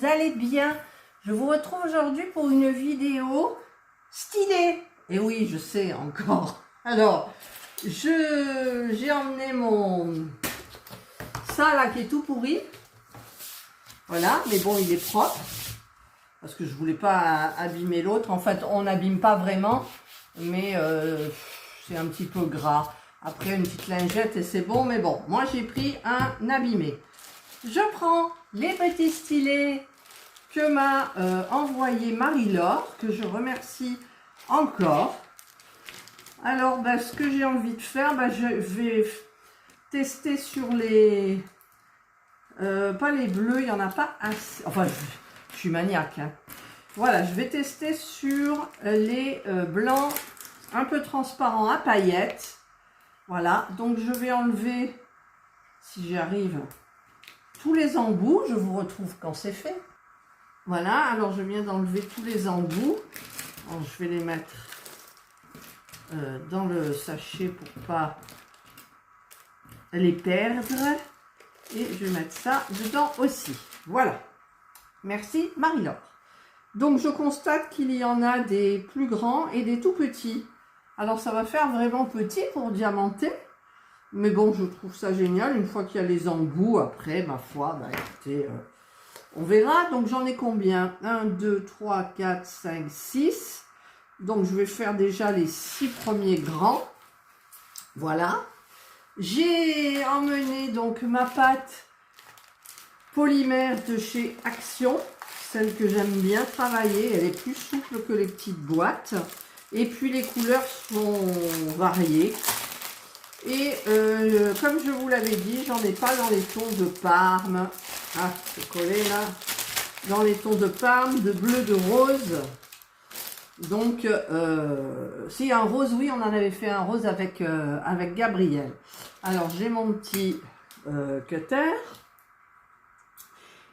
allez bien? Je vous retrouve aujourd'hui pour une vidéo stylée. Et oui, je sais encore. Alors, j'ai emmené ça là qui est tout pourri. Voilà, mais bon, il est propre. Parce que je voulais pas abîmer l'autre. En fait, on n'abîme pas vraiment. Mais c'est un petit peu gras. Après, une petite lingette et c'est bon. Mais bon, moi j'ai pris un abîmé. Je prends les petits stylés que m'a envoyé Marie-Laure, que je remercie encore. Alors, ce que j'ai envie de faire, je vais tester sur les... pas les bleus, il n'y en a pas assez. Enfin, je suis maniaque. Hein. Voilà, je vais tester sur les blancs un peu transparents à paillettes. Voilà, donc je vais enlever, si j'y arrive, tous les embouts. Je vous retrouve quand c'est fait. Voilà, alors je viens d'enlever tous les embouts. Alors, je vais les mettre dans le sachet pour pas les perdre. Et je vais mettre ça dedans aussi. Voilà. Merci Marie-Laure. Donc je constate qu'il y en a des plus grands et des tout petits. Alors ça va faire vraiment petit pour diamanter. Mais bon, je trouve ça génial. Une fois qu'il y a les embouts, après, ma foi, écoutez, on verra. Donc j'en ai combien? 1, 2, 3, 4, 5, 6. Donc je vais faire déjà les 6 premiers grands. Voilà. J'ai emmené donc ma pâte polymère de chez Action. Celle que j'aime bien travailler. Elle est plus souple que les petites boîtes. Et puis les couleurs sont variées. Et comme je vous l'avais dit, j'en ai pas dans les tons de Parme. Ah, c'est collé là. Dans les tons de Parme, de bleu, de rose. Donc, si un rose, oui, on en avait fait un rose avec Gabriel. Alors, j'ai mon petit cutter.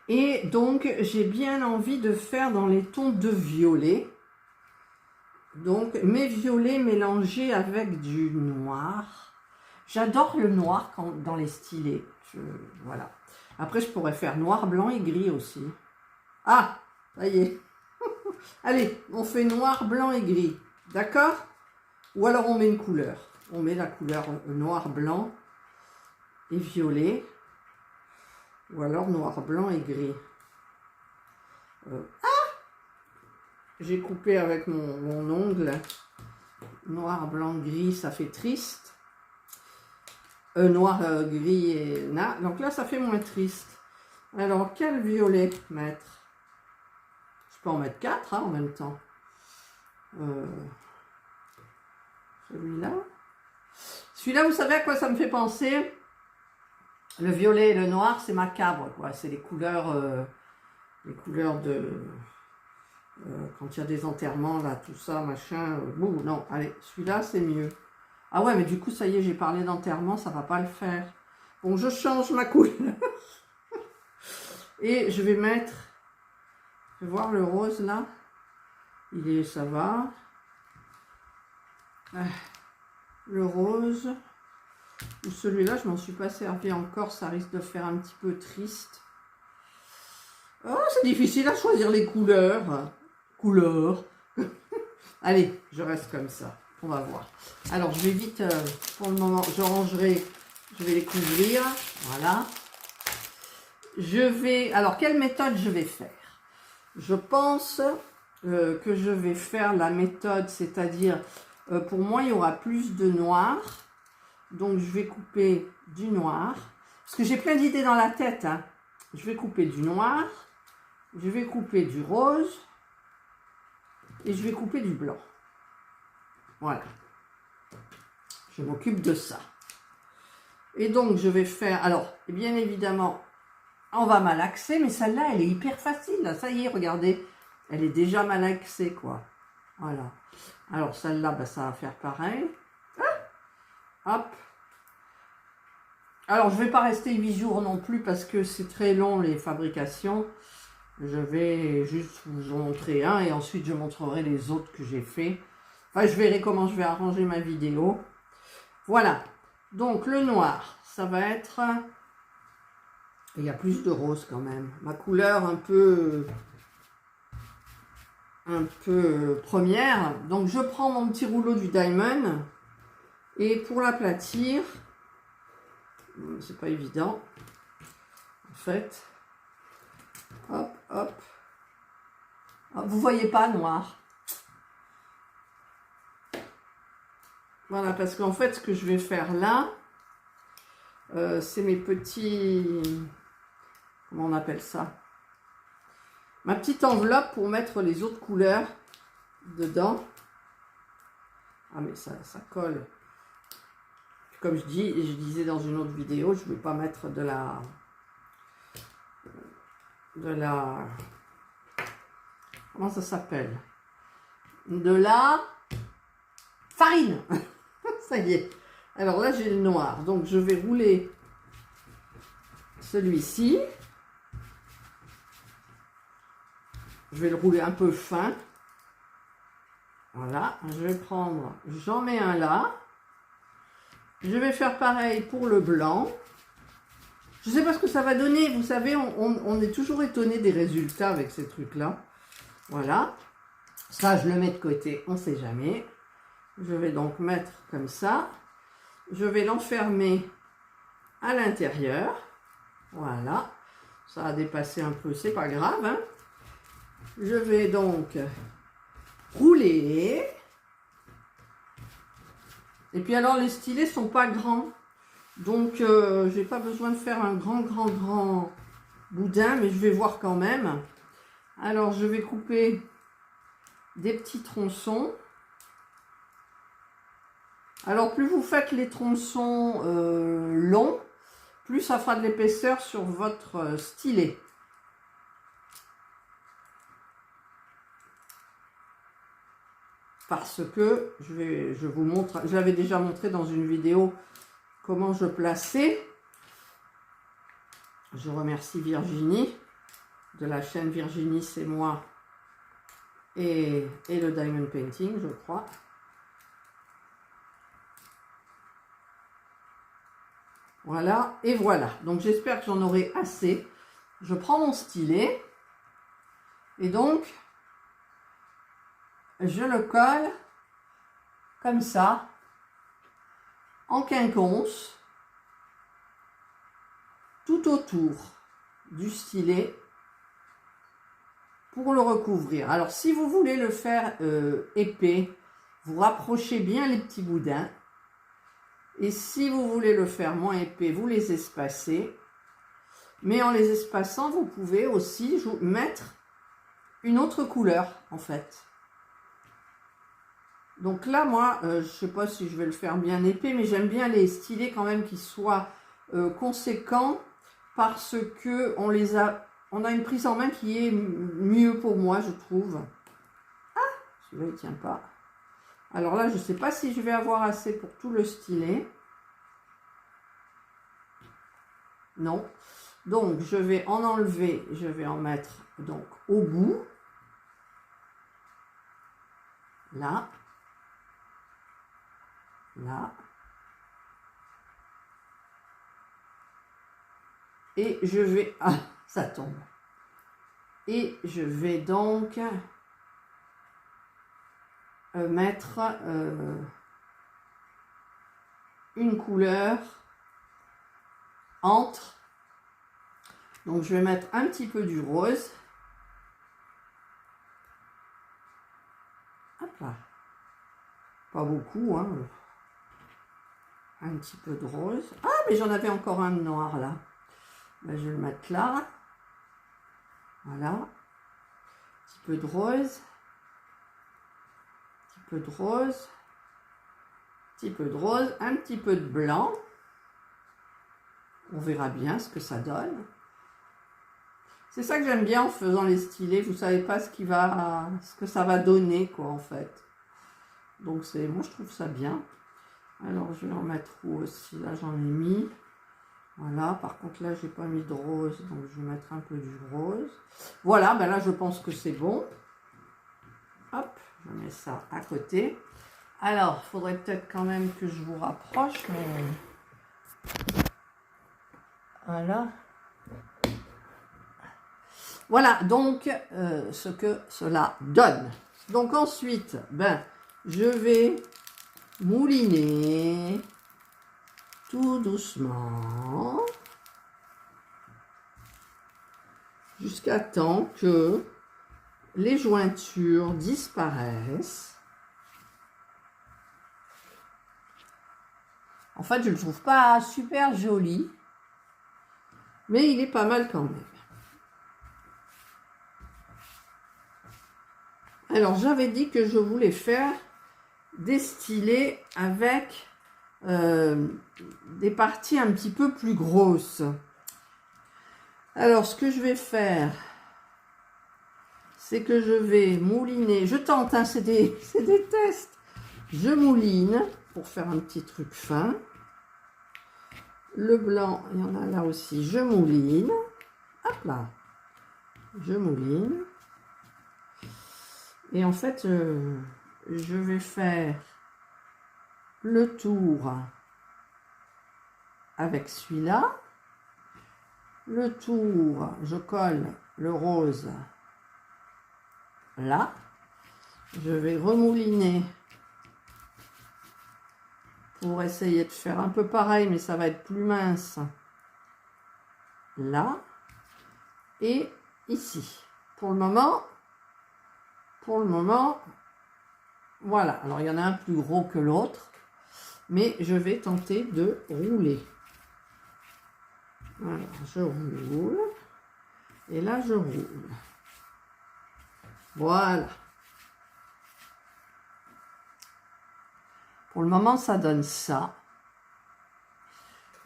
Et donc, j'ai bien envie de faire dans les tons de violet. Donc, mes violets mélangés avec du noir. J'adore le noir dans les stylés. Voilà. Après, je pourrais faire noir, blanc et gris aussi. Ah, ça y est. Allez, on fait noir, blanc et gris. D'accord? Ou alors on met une couleur. On met la couleur noir, blanc et violet. Ou alors noir, blanc et gris. J'ai coupé avec mon ongle. Noir, blanc, gris, ça fait triste. Noir, gris et... Donc là, ça fait moins triste. Alors, quel violet mettre? Je peux en mettre 4 en même temps. Celui-là. Celui-là, vous savez à quoi ça me fait penser? Le violet et le noir, c'est macabre, quoi. C'est les couleurs de... quand il y a des enterrements, là, tout ça, machin. Bon, non, allez, celui-là, c'est mieux. Ah ouais, mais du coup, ça y est, j'ai parlé d'enterrement, ça va pas le faire. Bon, je change ma couleur. Et je vais mettre... Je vais voir le rose, là. Ça va. Le rose. Ou celui-là, je m'en suis pas servi encore, ça risque de faire un petit peu triste. Oh, c'est difficile à choisir les couleurs. Allez, je reste comme ça. On va voir. Alors, je vais vite, pour le moment, je rangerai, je vais les couvrir. Voilà. Alors, quelle méthode je vais faire? Je pense que je vais faire la méthode, c'est-à-dire, pour moi, il y aura plus de noir. Donc, je vais couper du noir. Parce que j'ai plein d'idées dans la tête. Hein. Je vais couper du noir. Je vais couper du rose. Et je vais couper du blanc. Voilà. Je m'occupe de ça. Et donc, je vais faire... Alors, bien évidemment, on va malaxer. Mais celle-là, elle est hyper facile. Là. Ça y est, regardez. Elle est déjà malaxée, quoi. Voilà. Alors, celle-là, ça va faire pareil. Hop. Alors, je ne vais pas rester 8 jours non plus parce que c'est très long les fabrications. Je vais juste vous montrer un et ensuite je montrerai les autres que j'ai fait. Enfin, je verrai comment je vais arranger ma vidéo. Voilà. Donc, le noir, ça va être Il y a plus de rose quand même. Ma couleur un peu première. Donc je prends mon petit rouleau du diamond. Et pour l'aplatir, c'est pas évident. En fait, hop, hop. Vous voyez pas noir. Voilà, parce qu'en fait, ce que je vais faire là, c'est mes petits... Comment on appelle ça? Ma petite enveloppe pour mettre les autres couleurs dedans. Ah, mais ça colle. Comme je disais dans une autre vidéo, je ne vais pas mettre de la... Comment ça s'appelle? De la farine. Ça y est. Alors là, j'ai le noir. Donc, je vais rouler celui-ci. Je vais le rouler un peu fin. Voilà. Je vais prendre... J'en mets un là. Je vais faire pareil pour le blanc. Je ne sais pas ce que ça va donner. Vous savez, on est toujours étonné des résultats avec ces trucs-là. Voilà. Ça, je le mets de côté. On ne sait jamais. Je vais donc mettre comme ça. Je vais l'enfermer à l'intérieur. Voilà. Ça a dépassé un peu. C'est pas grave, hein. Je vais donc rouler. Et puis alors, les stylets sont pas grands. Donc, j'ai pas besoin de faire un grand boudin. Mais je vais voir quand même. Alors, je vais couper des petits tronçons. Alors, plus vous faites les tronçons longs, plus ça fera de l'épaisseur sur votre stylet. Parce que, je vous montre, j'avais déjà montré dans une vidéo comment je plaçais. Je remercie Virginie, de la chaîne Virginie, c'est moi, et le Diamond Painting, je crois. Voilà, et voilà. Donc, j'espère que j'en aurai assez. Je prends mon stylet. Et donc, je le colle comme ça, en quinconce, tout autour du stylet pour le recouvrir. Alors, si vous voulez le faire épais, vous rapprochez bien les petits boudins. Et si vous voulez le faire moins épais, vous les espacez. Mais en les espaçant, vous pouvez aussi mettre une autre couleur, en fait. Donc là, moi, je ne sais pas si je vais le faire bien épais, mais j'aime bien les stylets quand même qui soient conséquents parce que on a une prise en main qui est mieux pour moi, je trouve. Ah, celui-là, il ne tient pas. Alors là, je ne sais pas si je vais avoir assez pour tout le stylet. Non. Donc, je vais en enlever, je vais en mettre donc au bout. Là. Là. Et je vais... Ah, ça tombe. Et je vais donc mettre une couleur entre. Donc, je vais mettre un petit peu du rose. Hop là. Pas beaucoup, hein. Un petit peu de rose. Ah, mais j'en avais encore un de noir, là. Ben, je vais le mettre là. Voilà. Un petit peu de rose. Un petit peu de rose. Un petit peu de rose. Un petit peu de blanc. On verra bien ce que ça donne. C'est ça que j'aime bien en faisant les stylets. Vous ne savez pas ce que ça va donner, quoi, en fait. Donc, moi, je trouve ça bien. Alors, je vais en mettre où aussi? Là, j'en ai mis. Voilà. Par contre, là, j'ai pas mis de rose. Donc, je vais mettre un peu du rose. Voilà. Ben là, je pense que c'est bon. Hop. Je mets ça à côté. Alors, il faudrait peut-être quand même que je vous rapproche. Mais... Voilà. Voilà donc ce que cela donne. Donc ensuite, je vais mouliner tout doucement jusqu'à temps que les jointures disparaissent. En fait, je ne le trouve pas super joli, mais il est pas mal quand même. Alors, j'avais dit que je voulais faire des stylés avec des parties un petit peu plus grosses. Alors, ce que je vais faire, c'est que je vais mouliner. Je tente, hein, c'est des tests. Je mouline pour faire un petit truc fin. Le blanc, il y en a là aussi. Je mouline. Hop là. Je mouline. Et en fait, je vais faire le tour avec celui-là. Le tour, je colle le rose là. Je vais remouliner pour essayer de faire un peu pareil, mais ça va être plus mince là et ici. Pour le moment, voilà. Alors, il y en a un plus gros que l'autre, mais je vais tenter de rouler. Voilà, je roule. Et là, je roule. Voilà. Pour le moment, ça donne ça.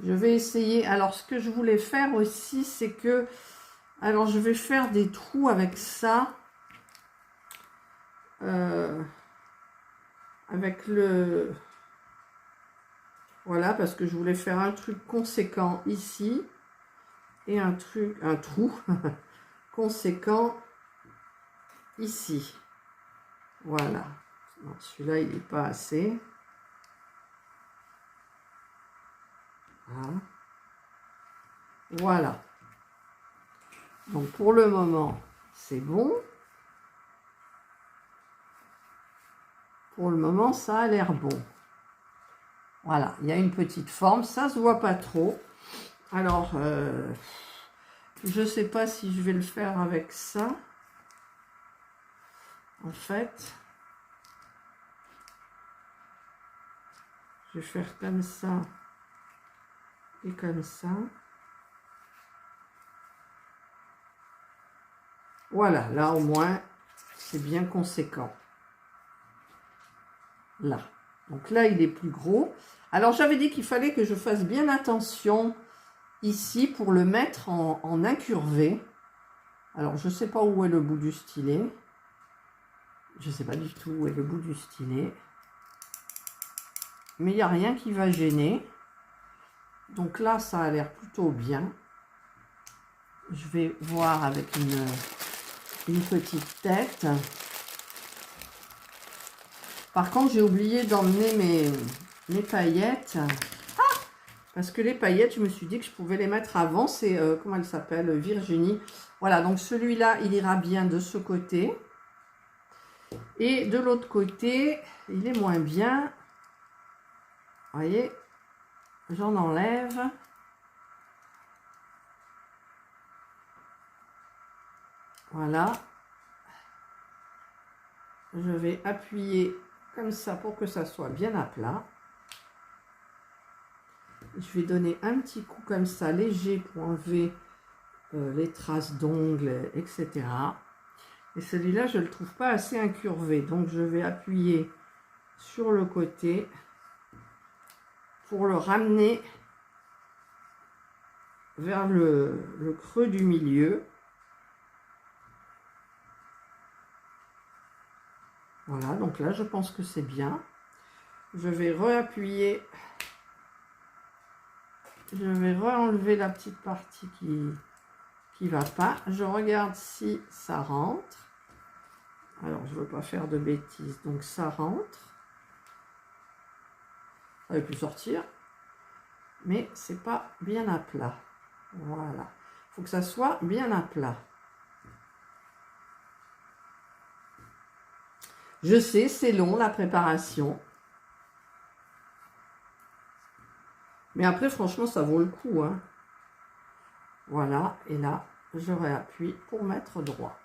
Je vais essayer. Alors, ce que je voulais faire aussi, c'est que... Alors, je vais faire des trous avec ça. Avec le... Voilà, parce que je voulais faire un truc conséquent ici. Et un trou conséquent ici. Voilà. Celui-là, il n'est pas assez. Voilà. Donc, pour le moment, c'est bon. Pour le moment, ça a l'air bon. Voilà, il y a une petite forme. Ça ne se voit pas trop. Alors, je ne sais pas si je vais le faire avec ça. En fait, je vais faire comme ça et comme ça. Voilà, là au moins, c'est bien conséquent. Là. Donc là, il est plus gros. Alors, j'avais dit qu'il fallait que je fasse bien attention ici pour le mettre en incurvé. Alors, je ne sais pas où est le bout du stylet. Je ne sais pas du tout où est le bout du stylet. Mais il n'y a rien qui va gêner. Donc là, ça a l'air plutôt bien. Je vais voir avec une petite tête. Par contre, j'ai oublié d'emmener mes paillettes. Parce que les paillettes, je me suis dit que je pouvais les mettre avant. C'est, comment elle s'appelle, Virginie. Voilà, donc celui-là, il ira bien de ce côté. Et de l'autre côté, il est moins bien. Vous voyez, j'en enlève. Voilà. Je vais appuyer comme ça pour que ça soit bien à plat. Je vais donner un petit coup comme ça, léger, pour enlever les traces d'ongles, etc. Et celui-là, je ne le trouve pas assez incurvé. Donc, je vais appuyer sur le côté pour le ramener vers le creux du milieu. Voilà, donc là, je pense que c'est bien. Je vais réappuyer. Je vais re-enlever la petite partie qui va pas. Je regarde si ça rentre. Alors, je ne veux pas faire de bêtises. Donc, ça rentre. Ça aurait pu sortir. Mais c'est pas bien à plat. Voilà. Il faut que ça soit bien à plat. Je sais, c'est long la préparation. Mais après, franchement, ça vaut le coup, hein. Voilà, et là, je réappuie pour mettre droit.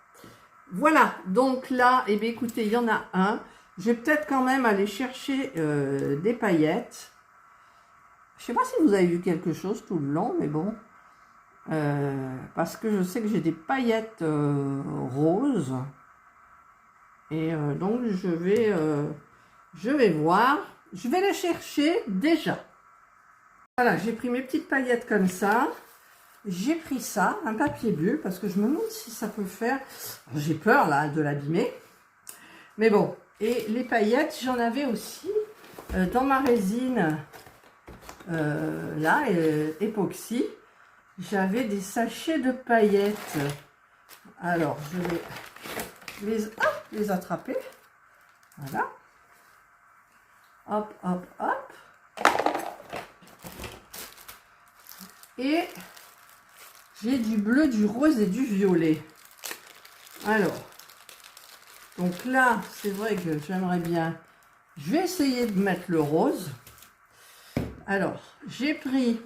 Voilà, donc là, eh bien, écoutez, il y en a un. Je vais peut-être quand même aller chercher des paillettes. Je ne sais pas si vous avez vu quelque chose tout le long, mais bon. Parce que je sais que j'ai des paillettes roses. Et donc, je vais voir. Je vais les chercher déjà. Voilà, j'ai pris mes petites paillettes comme ça. J'ai pris ça, un papier bulle, parce que je me demande si ça peut faire... J'ai peur, là, de l'abîmer. Mais bon, et les paillettes, j'en avais aussi dans ma résine, là, époxy. J'avais des sachets de paillettes. Alors, je vais les attraper. Voilà. Hop, hop, hop. Et j'ai du bleu, du rose et du violet. Alors, donc là, c'est vrai que j'aimerais bien... Je vais essayer de mettre le rose. Alors, j'ai pris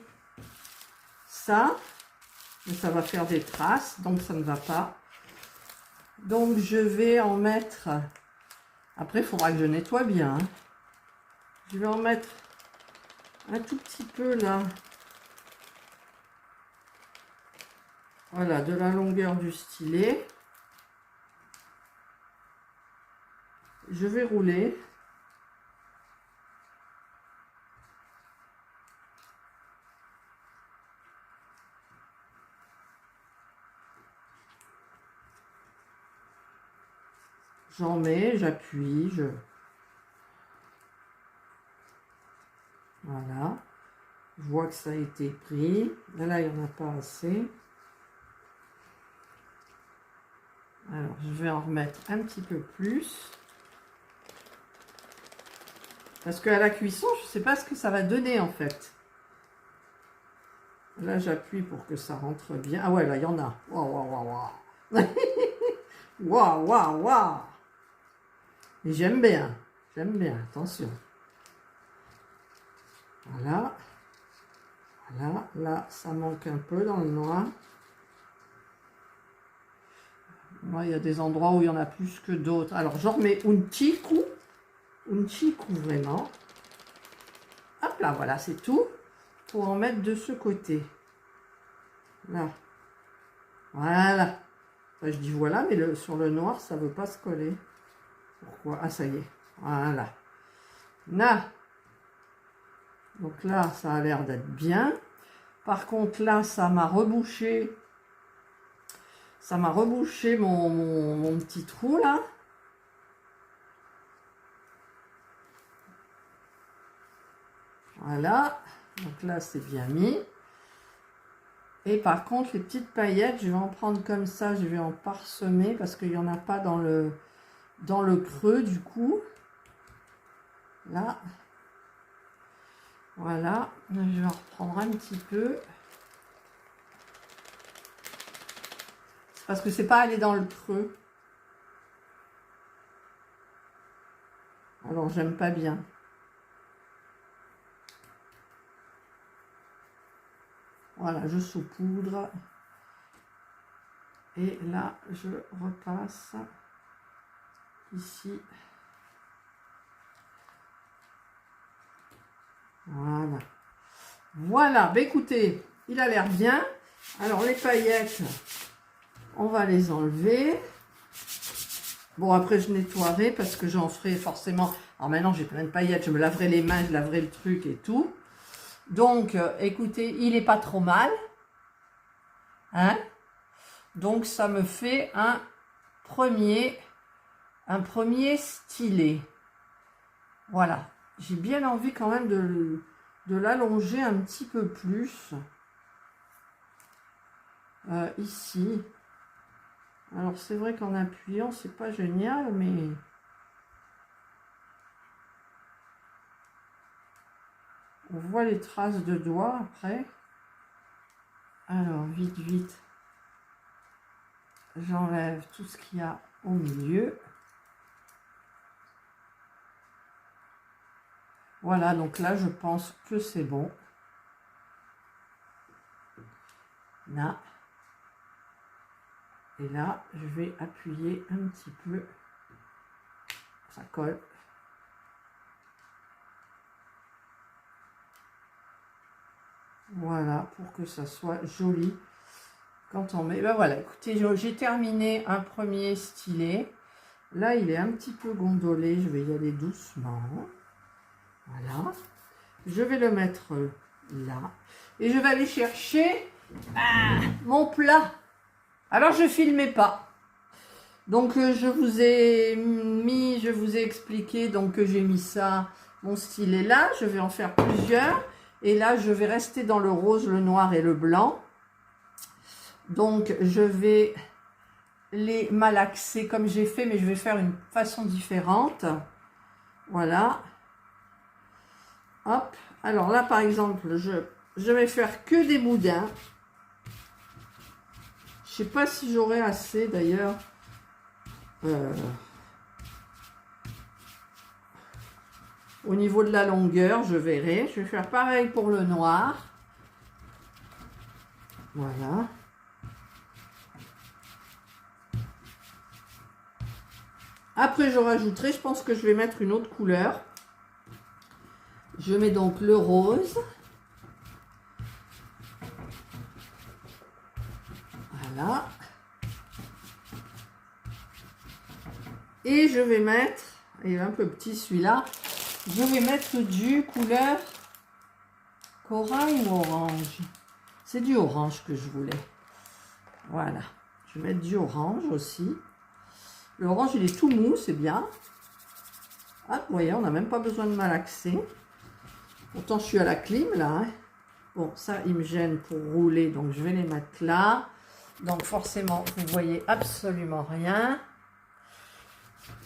ça. Mais ça va faire des traces, donc ça ne va pas. Donc, je vais en mettre... Après, il faudra que je nettoie bien. Hein. Je vais en mettre un tout petit peu là. Voilà, de la longueur du stylet. Je vais rouler. J'en mets, j'appuie, Voilà. Je vois que ça a été pris. Là, il n'y en a pas assez. Alors, je vais en remettre un petit peu plus. Parce qu'à la cuisson, je ne sais pas ce que ça va donner, en fait. Là, j'appuie pour que ça rentre bien. Ah ouais, là, il y en a. Waouh, waouh, waouh, waouh. Waouh, waouh, waouh. Et j'aime bien. J'aime bien, attention. Voilà. Voilà, là, ça manque un peu dans le noir. Moi, il y a des endroits où il y en a plus que d'autres. Alors, j'en remets un petit coup vraiment. Hop là, voilà, c'est tout. Pour en mettre de ce côté. Là. Voilà. Enfin, je dis voilà, mais sur le noir, ça ne veut pas se coller. Pourquoi? Ah, ça y est. Voilà. Là. Donc là, ça a l'air d'être bien. Par contre, là, ça m'a rebouché. Ça m'a rebouché mon petit trou, là. Voilà. Donc là, c'est bien mis. Et par contre, les petites paillettes, je vais en prendre comme ça. Je vais en parsemer parce qu'il n'y en a pas dans le creux, du coup. Là. Voilà. Je vais en reprendre un petit peu. C'est parce que c'est pas allé dans le creux. Alors, j'aime pas bien. Voilà, je saupoudre. Et là, je repasse ici. Voilà. Voilà, bah écoutez, il a l'air bien. Alors, les paillettes, on va les enlever. Bon, après, je nettoierai parce que j'en ferai forcément... Alors maintenant, j'ai plein de paillettes. Je me laverai les mains, je laverai le truc et tout. Donc, écoutez, il n'est pas trop mal. Hein? Donc, ça me fait un premier stylet. Voilà. J'ai bien envie quand même de l'allonger un petit peu plus. Ici. Alors, c'est vrai qu'en appuyant, c'est pas génial, mais... On voit les traces de doigts après. Alors, vite, vite. J'enlève tout ce qu'il y a au milieu. Voilà, donc là, je pense que c'est bon. Là. Et là, je vais appuyer un petit peu. Ça colle. Voilà, pour que ça soit joli. Quand on met... Ben voilà, écoutez, j'ai terminé un premier stylet. Là, il est un petit peu gondolé. Je vais y aller doucement. Voilà. Je vais le mettre là. Et je vais aller chercher mon plat. Alors, je ne filmais pas. Donc, je vous ai expliqué donc, que j'ai mis ça, mon stylet là. Je vais en faire plusieurs. Et là, je vais rester dans le rose, le noir et le blanc. Donc, je vais les malaxer comme j'ai fait, mais je vais faire une façon différente. Voilà. Hop. Alors là, par exemple, je vais faire que des boudins. Je sais pas si j'aurai assez, d'ailleurs. Au niveau de la longueur, je verrai. Je vais faire pareil pour le noir. Voilà. Après, je rajouterai, je pense que je vais mettre une autre couleur. Je mets donc le rose. Voilà. Et je vais mettre, il est un peu petit celui-là, je vais mettre du couleur corail ou orange. C'est du orange que je voulais. Voilà. Je vais mettre du orange aussi. L'orange, il est tout mou, c'est bien. Ah, vous voyez, on n'a même pas besoin de malaxer. Pourtant, je suis à la clim, là. Hein. Bon, ça, il me gêne pour rouler, donc je vais les mettre là. Donc, forcément, vous ne voyez absolument rien.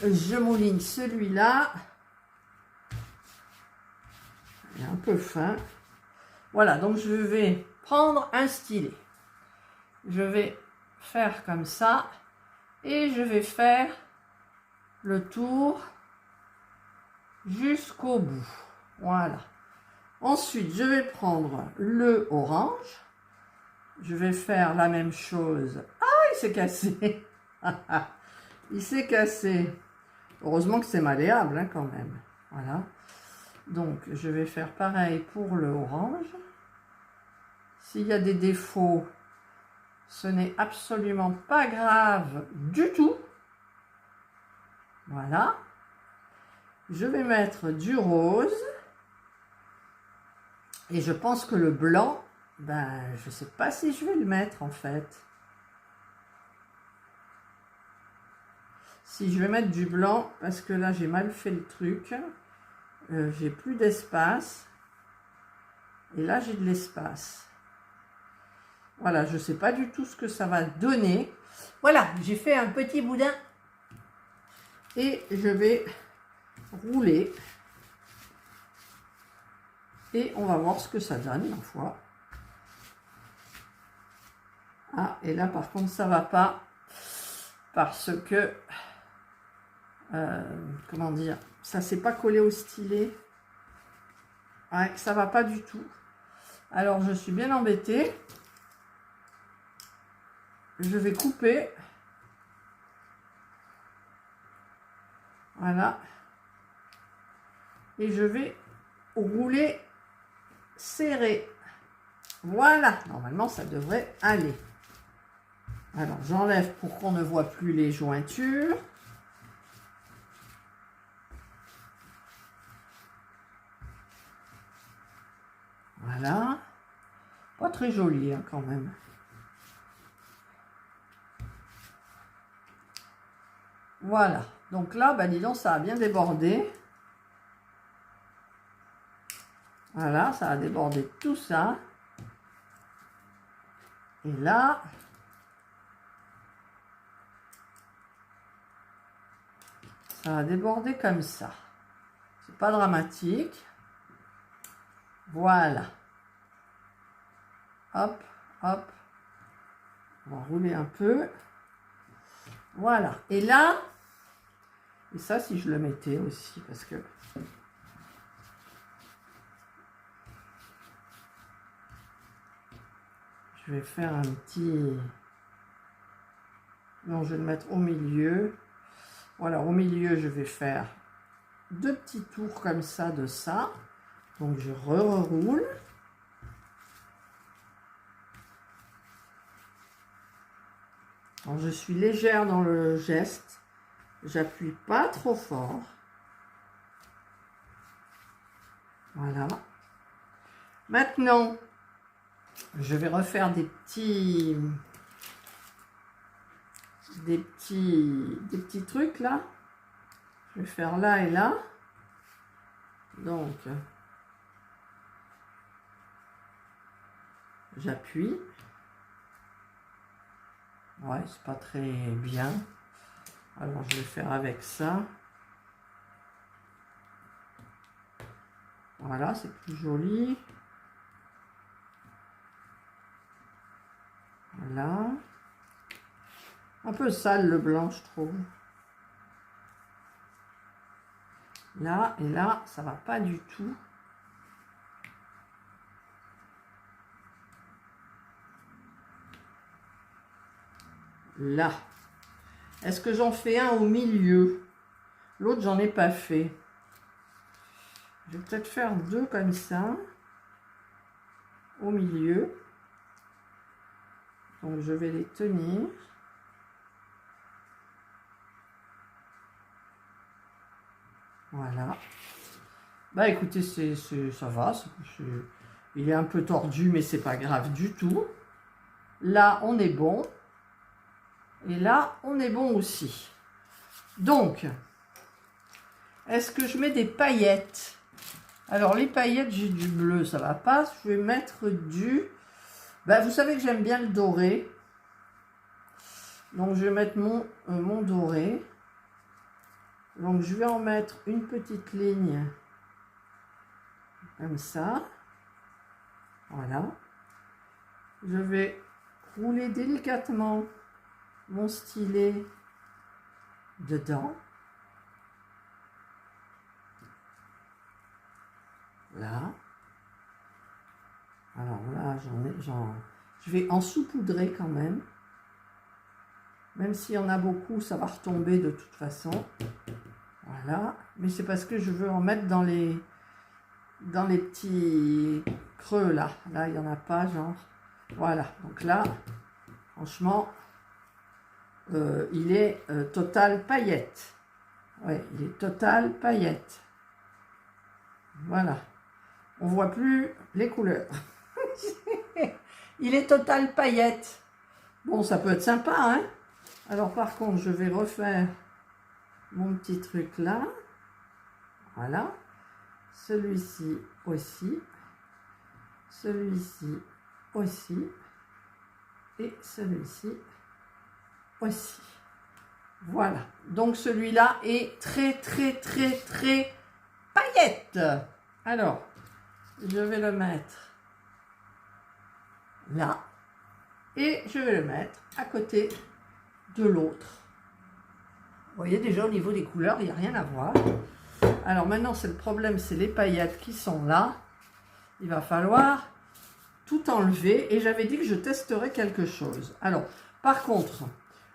Je mouline celui-là. Il est un peu fin. Voilà, donc je vais prendre un stylet. Je vais faire comme ça. Et je vais faire le tour jusqu'au bout. Voilà. Ensuite, je vais prendre le orange. Je vais faire la même chose. Ah, il s'est cassé. Il s'est cassé. Heureusement que c'est malléable hein, quand même. Voilà. Donc, je vais faire pareil pour le orange. S'il y a des défauts, ce n'est absolument pas grave du tout. Voilà. Je vais mettre du rose. Et je pense que le blanc, ben, je ne sais pas si je vais le mettre en fait. Si je vais mettre du blanc, parce que là j'ai mal fait le truc. J'ai plus d'espace. Et là j'ai de l'espace. Voilà, je ne sais pas du tout ce que ça va donner. Voilà, j'ai fait un petit boudin. Et je vais rouler. Et on va voir ce que ça donne, ma foi. Ah, et là, par contre, ça ne va pas. Parce que, comment dire, ça ne s'est pas collé au stylet. Ouais, ça ne va pas du tout. Alors, je suis bien embêtée. Je vais couper. Voilà. Et je vais rouler serré. Voilà. Normalement, ça devrait aller. Alors, j'enlève pour qu'on ne voit plus les jointures. Voilà. Pas très joli, hein, quand même. Voilà. Donc là, bah, dis donc, ça a bien débordé. Voilà, ça a débordé tout ça. Et là, ça a débordé comme ça. C'est pas dramatique. Voilà. Hop, hop. On va rouler un peu. Voilà. Et là, et ça, si je le mettais aussi, parce que Je vais faire un petit... Non, je vais le mettre au milieu. Voilà, au milieu, je vais faire 2 petits tours comme ça de ça. Donc, je reroule. Alors, je suis légère dans le geste. J'appuie pas trop fort. Voilà. Maintenant, je vais refaire des petits trucs là. Je vais faire là et là. Donc, j'appuie. Ouais, c'est pas très bien. Alors, je vais faire avec ça. Voilà, c'est plus joli. Voilà. Un peu sale le blanc, je trouve. Là et là, ça va pas du tout. Là. Est-ce que j'en fais un au milieu? L'autre, j'en ai pas fait. Je vais peut-être faire 2 comme ça. Au milieu. Donc, je vais les tenir. Voilà. Bah écoutez, ça va. Il est un peu tordu, mais c'est pas grave du tout. Là, on est bon. Et là, on est bon aussi. Donc, est-ce que je mets des paillettes? Alors, les paillettes, j'ai du bleu, ça va pas. Je vais mettre du... Ben, vous savez que j'aime bien le doré. Donc, je vais mettre mon doré. Donc, je vais en mettre une petite ligne. Comme ça. Voilà. Je vais rouler délicatement mon stylet dedans. Là. Alors là, je vais en saupoudrer quand même. Même s'il y en a beaucoup, ça va retomber de toute façon. Voilà. Mais c'est parce que je veux en mettre dans les petits creux là. Là, il n'y en a pas, genre. Voilà. Donc là, franchement, il est total paillette. Ouais, il est total paillette. Voilà. On voit plus les couleurs. Il est total paillette. Bon, ça peut être sympa, hein. Alors, par contre, je vais refaire mon petit truc là. Voilà. Celui-ci aussi. Celui-ci aussi. Et celui-ci aussi. Voilà. Donc, celui-là est très, très, très, très paillette. Alors, je vais le mettre là. Et je vais le mettre à côté de l'autre. Vous voyez déjà au niveau des couleurs, il n'y a rien à voir. Alors maintenant, c'est le problème, c'est les paillettes qui sont là. Il va falloir tout enlever. Et j'avais dit que je testerais quelque chose. Alors, par contre,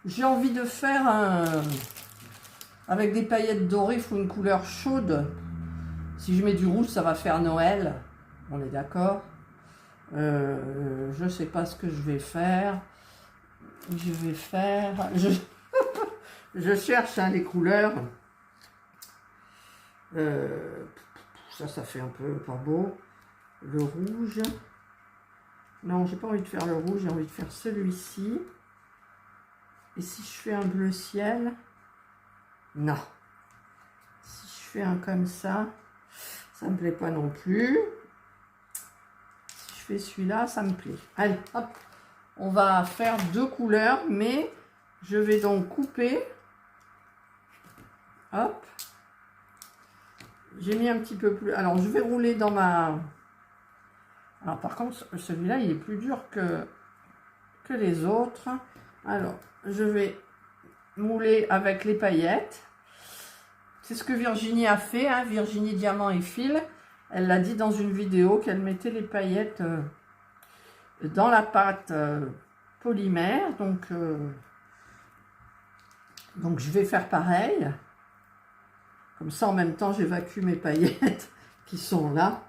j'ai envie de faire un... Avec des paillettes dorées, il faut une couleur chaude. Si je mets du rouge, ça va faire Noël. On est d'accord? Je ne sais pas ce que je vais faire. Je vais faire... Je cherche hein, les couleurs. Ça fait un peu pas beau. Le rouge. Non, j'ai pas envie de faire le rouge. J'ai envie de faire celui-ci. Et si je fais un bleu ciel? Non. Si je fais un comme ça, ça me plaît pas non plus. Si je fais celui-là, ça me plaît. Allez, hop. On va faire 2 couleurs, mais je vais donc couper. Hop. J'ai mis un petit peu plus... Alors, je vais rouler dans ma... Alors, par contre, celui-là, il est plus dur que les autres. Alors, je vais mouler avec les paillettes. C'est ce que Virginie a fait, hein, Virginie Diamant et Fil. Elle l'a dit dans une vidéo qu'elle mettait les paillettes dans la pâte polymère. Donc je vais faire pareil. Comme ça, en même temps, j'évacue mes paillettes qui sont là.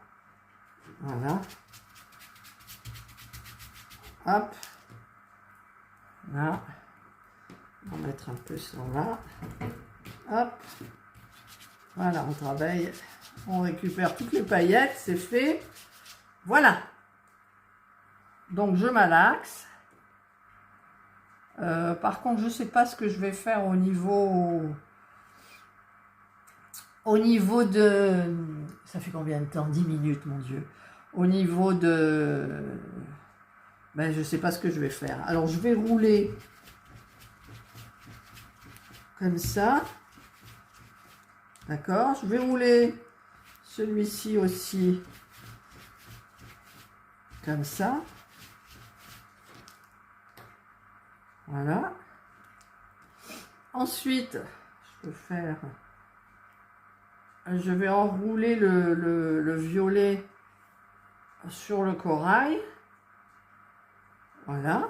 Voilà. Hop. Là. On va mettre un peu ça là. Hop. Voilà, on travaille. On récupère toutes les paillettes, c'est fait. Voilà. Donc, je malaxe. Par contre, je ne sais pas ce que je vais faire au niveau de... Ça fait combien de temps? 10 minutes, mon Dieu. Au niveau de... Ben, je ne sais pas ce que je vais faire. Alors, je vais rouler comme ça. D'accord? Je vais rouler celui-ci aussi comme ça. Voilà. Ensuite, je peux faire... Je vais enrouler le violet sur le corail. Voilà.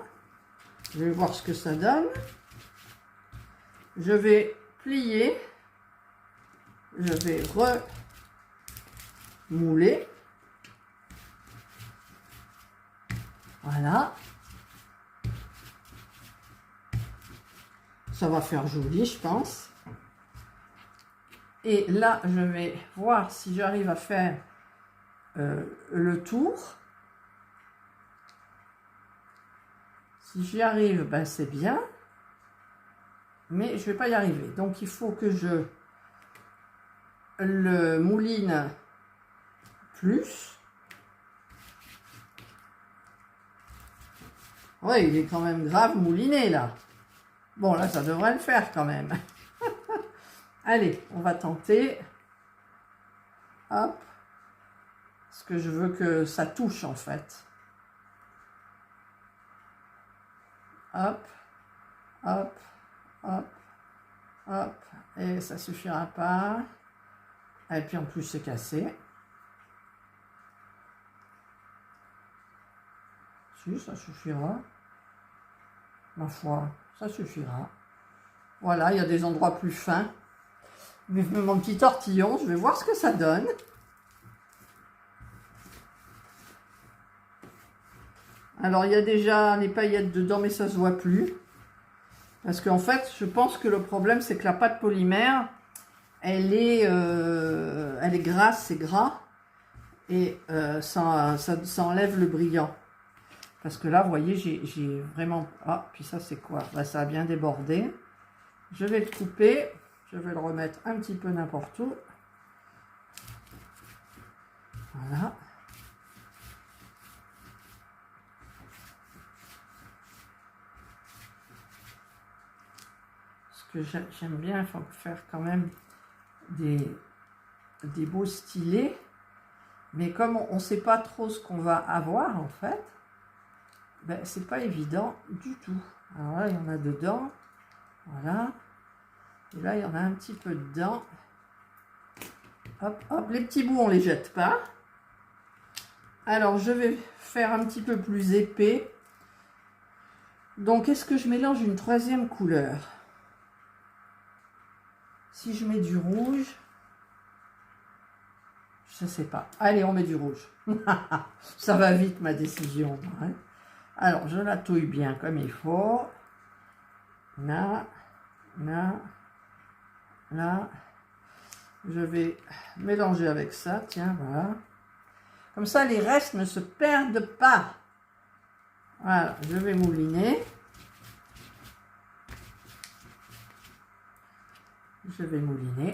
Je vais voir ce que ça donne. Je vais plier. Je vais remouler. Voilà. Ça va faire joli, je pense. Et là, je vais voir si j'arrive à faire le tour. Si j'y arrive, ben c'est bien. Mais je ne vais pas y arriver. Donc, il faut que je le mouline plus. Oui, il est quand même grave mouliné, là. Bon, là, ça devrait le faire quand même. Allez, on va tenter. Hop. Parce que je veux que ça touche, en fait. Hop. Hop. Hop. Hop. Et ça suffira pas. Et puis, en plus, c'est cassé. Si, ça suffira. Ma foi, ça suffira. Voilà, il y a des endroits plus fins. Mais mon petit tortillon, je vais voir ce que ça donne. Alors, il y a déjà les paillettes dedans, mais ça ne se voit plus. Parce qu'en fait, je pense que le problème, c'est que la pâte polymère, elle est grasse, c'est gras. Et ça enlève le brillant. Parce que là, vous voyez, j'ai vraiment... Ah, puis ça, c'est quoi? Bah, ça a bien débordé. Je vais le couper. Je vais le remettre un petit peu n'importe où. Voilà. Ce que j'aime bien, il faut faire quand même des beaux stylés. Mais comme on ne sait pas trop ce qu'on va avoir, en fait, ben, c'est pas évident du tout. Alors là, il y en a dedans. Voilà. Et là, il y en a un petit peu dedans. Hop, hop. Les petits bouts, on les jette pas. Alors, je vais faire un petit peu plus épais. Donc, est-ce que je mélange une troisième couleur? Si je mets du rouge, je ne sais pas. Allez, on met du rouge. Ça va vite, ma décision. Hein. Alors, je la touille bien comme il faut. Là, là, là. Je vais mélanger avec ça. Tiens, voilà. Comme ça, les restes ne se perdent pas. Voilà, je vais mouliner. Je vais mouliner.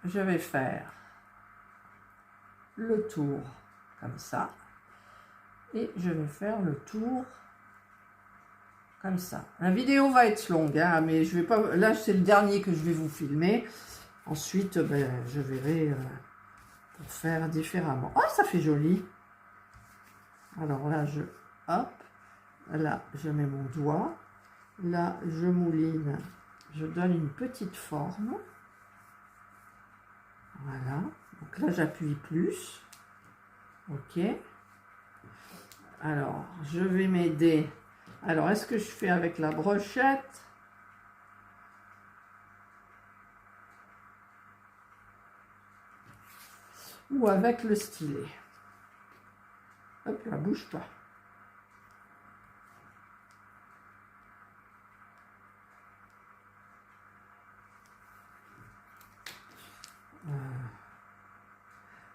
Je vais faire le tour comme ça. Et je vais faire le tour comme ça. La vidéo va être longue, hein, mais je vais pas. Là, c'est le dernier que je vais vous filmer. Ensuite, ben, je verrai pour faire différemment. Oh, ça fait joli. Alors là, hop. Là, je mets mon doigt. Là, je mouline. Je donne une petite forme. Voilà. Donc là, j'appuie plus. OK. Alors, je vais m'aider. Alors, est-ce que je fais avec la brochette? Ou avec le stylet? Hop là, bouge pas.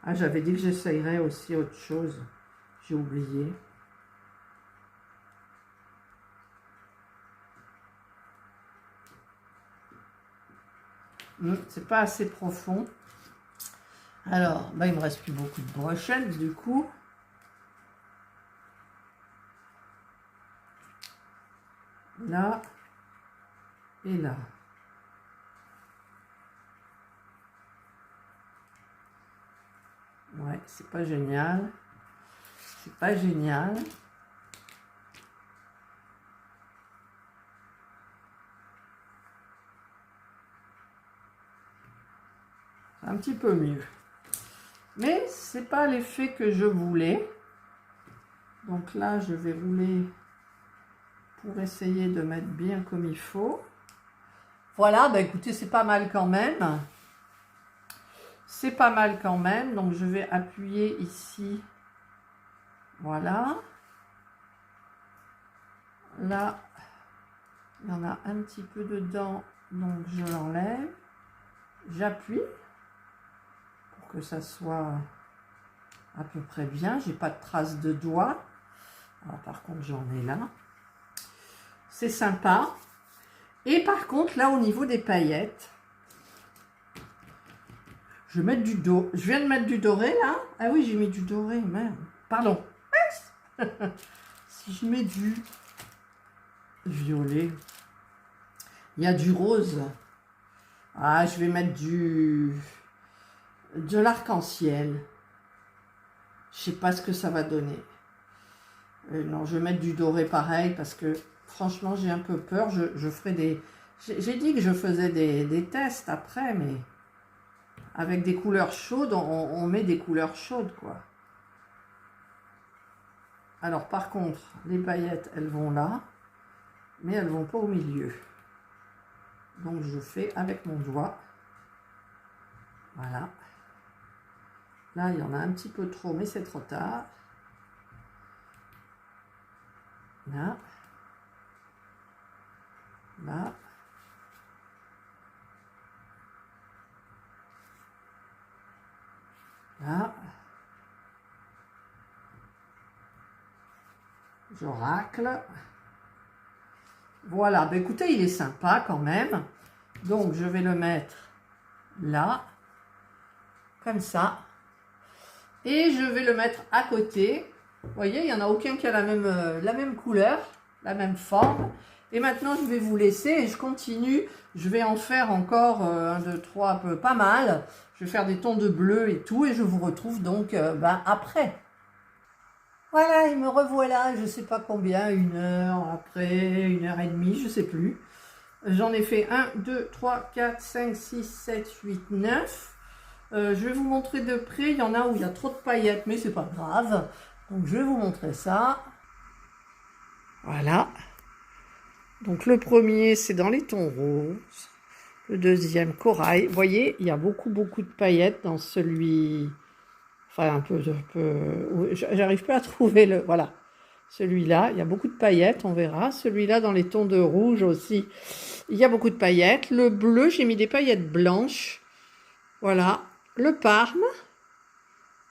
Ah, j'avais dit que j'essayerais aussi autre chose. J'ai oublié. C'est pas assez profond. Alors, bah, il me reste plus beaucoup de brochettes du coup. Là et là. Ouais, c'est pas génial. C'est pas génial. Un petit peu mieux. Mais c'est pas l'effet que je voulais. Donc là, je vais rouler pour essayer de mettre bien comme il faut. Voilà, bah écoutez, c'est pas mal quand même. C'est pas mal quand même. Donc je vais appuyer ici. Voilà. Là, il y en a un petit peu dedans. Donc je l'enlève. J'appuie pour que ça soit à peu près bien. J'ai pas de traces de doigts. Alors, par contre, j'en ai là. C'est sympa. Et par contre, là, au niveau des paillettes, je vais mettre du doré. Je viens de mettre du doré, là. Ah oui, j'ai mis du doré, merde. Pardon. Si je mets du violet, il y a du rose. Ah, je vais mettre de l'arc-en-ciel. Je sais pas ce que ça va donner. Non, je vais mettre du doré pareil parce que franchement, j'ai un peu peur. Je ferai des... J'ai dit que je faisais des tests après, mais avec des couleurs chaudes, on met des couleurs chaudes, quoi. Alors, par contre, les paillettes, elles vont là, mais elles vont pas au milieu. Donc, je fais avec mon doigt. Voilà. Là, il y en a un petit peu trop, mais c'est trop tard. Là. Là. Là. Je racle. Voilà, ben écoutez, il est sympa quand même. Donc, je vais le mettre là, comme ça. Et je vais le mettre à côté. Vous voyez, il n'y en a aucun qui a la même couleur, la même forme. Et maintenant, je vais vous laisser et je continue. Je vais en faire encore 1, 2, 3, pas mal. Je vais faire des tons de bleu et tout. Et je vous retrouve donc après. Voilà, et me revoilà, je ne sais pas combien, 1 heure après, 1h30, je ne sais plus. J'en ai fait 1, 2, 3, 4, 5, 6, 7, 8, 9. Je vais vous montrer de près, il y en a où il y a trop de paillettes, mais c'est pas grave. Donc je vais vous montrer ça. Voilà. Donc le premier, c'est dans les tons roses. Le deuxième, corail. Vous voyez, il y a beaucoup de paillettes dans celui... Enfin, un peu j'arrive pas à trouver le... Voilà. Celui-là, il y a beaucoup de paillettes, on verra. Celui-là, dans les tons de rouge aussi, il y a beaucoup de paillettes. Le bleu, j'ai mis des paillettes blanches. Voilà. Le parme,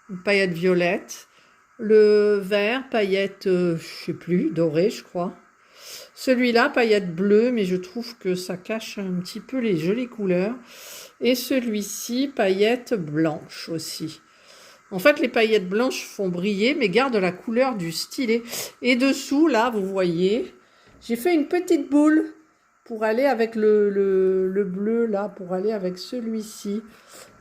une paillette violette. Le vert, paillette, je sais plus, dorée, je crois. Celui-là, paillette bleue, mais je trouve que ça cache un petit peu les jolies couleurs. Et celui-ci, paillette blanche aussi. En fait, les paillettes blanches font briller, mais gardent la couleur du stylet. Et dessous, là, vous voyez, j'ai fait une petite boule pour aller avec le bleu, là, pour aller avec celui-ci.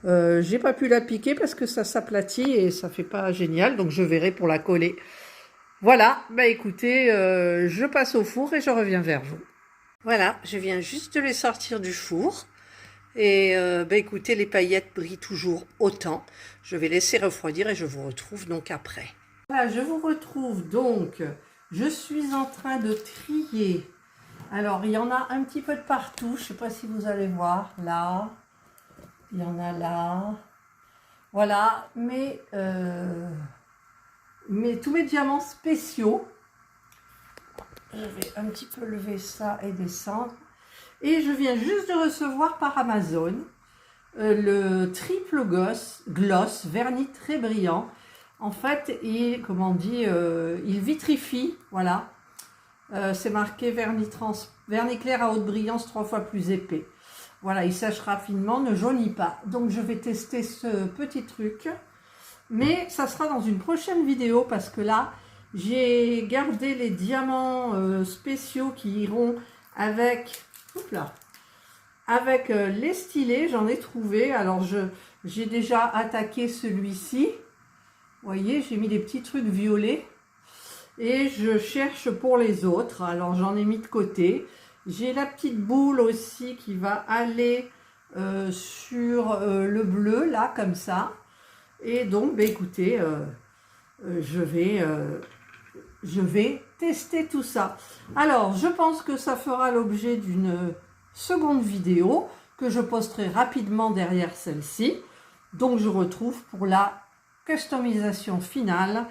J'ai pas pu la piquer parce que ça s'aplatit et ça fait pas génial, donc je verrai pour la coller. Voilà, bah écoutez, je passe au four et je reviens vers vous. Voilà, je viens juste de les sortir du four. Et bah écoutez, les paillettes brillent toujours autant. Je vais laisser refroidir et je vous retrouve donc après. Voilà, je vous retrouve donc. Je suis en train de trier. Alors, il y en a un petit peu de partout. Je ne sais pas si vous allez voir. Là. Il y en a là. Voilà. Tous mes diamants spéciaux. Je vais un petit peu lever ça et descendre. Et je viens juste de recevoir par Amazon le triple gloss vernis très brillant. En fait, il vitrifie, voilà. C'est marqué vernis clair à haute brillance 3 fois plus épais. Voilà, il sèche rapidement, ne jaunit pas. Donc je vais tester ce petit truc. Mais ça sera dans une prochaine vidéo parce que là, j'ai gardé les diamants spéciaux qui iront avec... Avec les stylés, j'en ai trouvé. Alors, j'ai déjà attaqué celui-ci. Vous voyez, j'ai mis des petits trucs violets. Et je cherche pour les autres. Alors, j'en ai mis de côté. J'ai la petite boule aussi qui va aller sur le bleu, là, comme ça. Et donc, bah, écoutez, je vais tester tout ça. Alors, je pense que ça fera l'objet d'une seconde vidéo que je posterai rapidement derrière celle-ci. Donc, je retrouve pour la customisation finale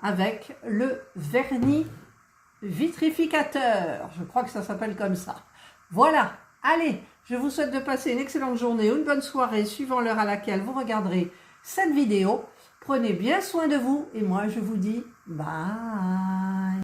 avec le vernis vitrificateur. Je crois que ça s'appelle comme ça. Voilà. Allez, je vous souhaite de passer une excellente journée ou une bonne soirée suivant l'heure à laquelle vous regarderez cette vidéo. Prenez bien soin de vous et moi, je vous dis bye.